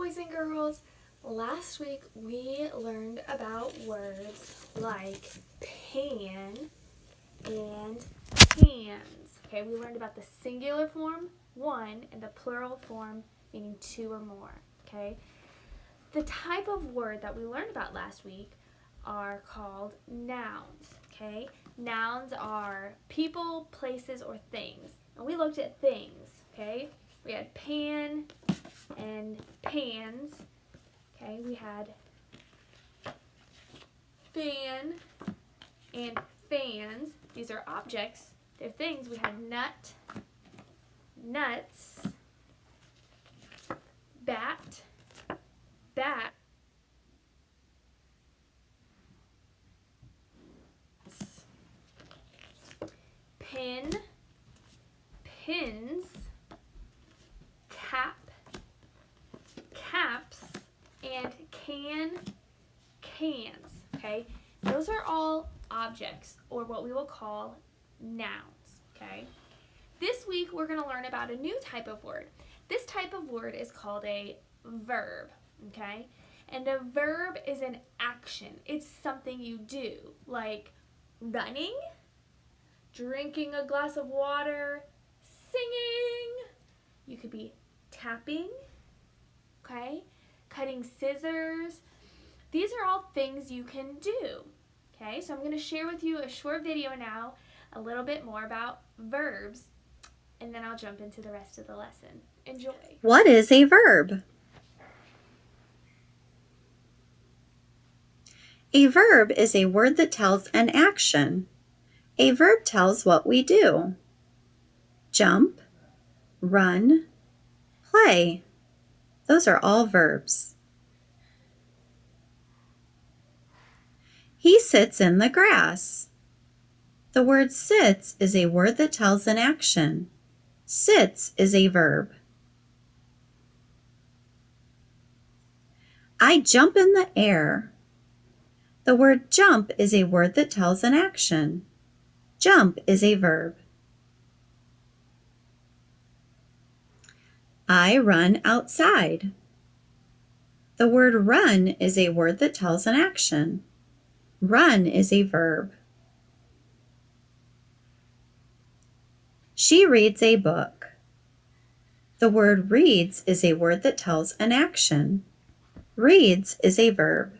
boys and girls. Last week we learned about words like pan and pans. Okay, we learned about the singular form, one, and the plural form, meaning two or more. Okay, the type of word that we learned about last week are called nouns. Okay, nouns are people, places, or things. And we looked at things. Okay, we had pan and pans. Okay, we had fan and fans. These are objects. They're things. We had nut, nuts, bat, bats, pin, pins, cap, caps, and can, cans. Okay, those are all objects, or what we will call nouns. Okay, this week we're going to learn about a new type of word. This type of word is called a verb. Okay, and a verb is an action. It's something you do, like running, drinking a glass of water, singing. You could be tapping, okay, cutting scissors. These are all things you can do. Okay, so I'm going to share with you a short video now, a little bit more about verbs, and then I'll jump into the rest of the lesson. Enjoy. What is a verb? A verb is a word that tells an action. A verb tells what we do. Jump, run, play. Those are all verbs. He sits in the grass. The word sits is a word that tells an action. Sits is a verb. I jump in the air. The word jump is a word that tells an action. Jump is a verb. I run outside. The word run is a word that tells an action. Run is a verb. She reads a book. The word reads is a word that tells an action. Reads is a verb.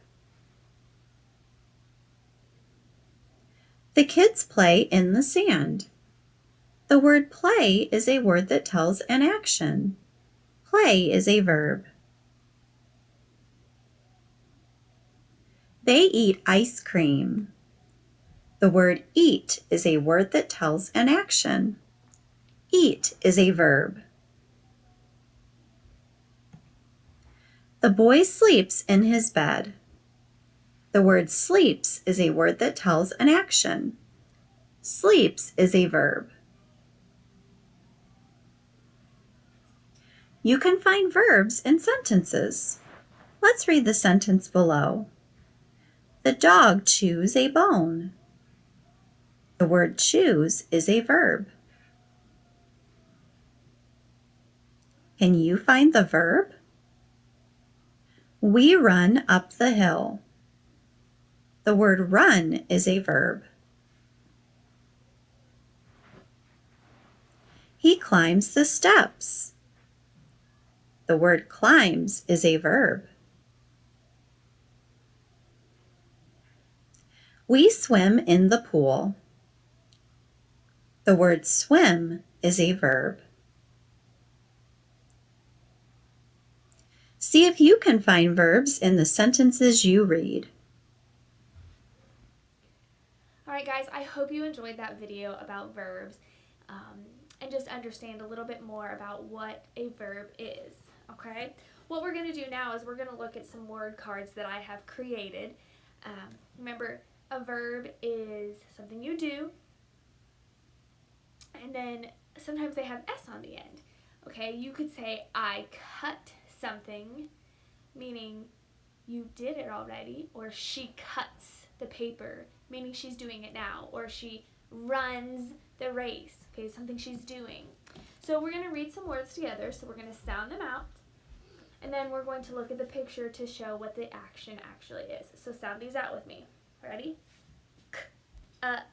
The kids play in the sand. The word play is a word that tells an action. Play is a verb. They eat ice cream. The word eat is a word that tells an action. Eat is a verb. The boy sleeps in his bed. The word sleeps is a word that tells an action. Sleeps is a verb. You can find verbs in sentences. Let's read the sentence below. The dog chews a bone. The word chews is a verb. Can you find the verb? We run up the hill. The word run is a verb. He climbs the steps. The word climbs is a verb. We swim in the pool. The word swim is a verb. See if you can find verbs in the sentences you read. Alright guys, I hope you enjoyed that video about verbs and just understand a little bit more about what a verb is. Okay? What we're going to do now is we're going to look at some word cards that I have created. Remember, a verb is something you do, and then sometimes they have S on the end. Okay, you could say, I cut something, meaning you did it already, or she cuts the paper, meaning she's doing it now, or she runs the race, okay, something she's doing. So we're going to read some words together, so we're going to sound them out, And then we're going to look at the picture to show what the action actually is. So sound these out with me. Ready? Cuts.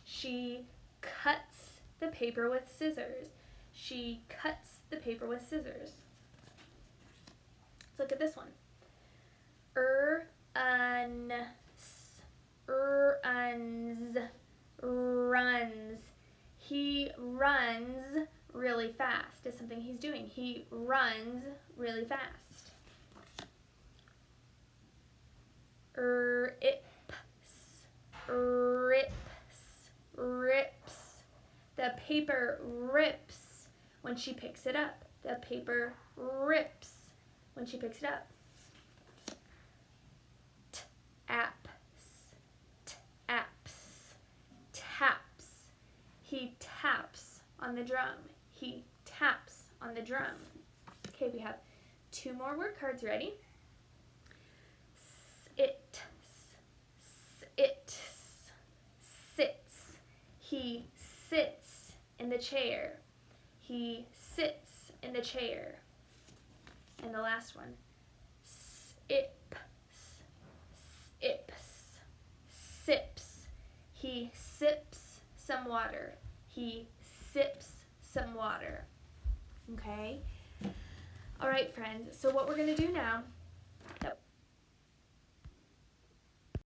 She cuts the paper with scissors. She cuts the paper with scissors. Let's look at this one. Runs. He runs really fast. Is something he's doing. He runs really fast. Rips. The paper rips when she picks it up. The paper rips when she picks it up. Taps. He taps on the drum. He taps on the drum. Okay, we have 2 more word cards. Ready? Sits. He sits in the chair. He sits in the chair. And the last one. Sips. He sips some water. He sips some water. Okay? All right, friends. So what we're going to do now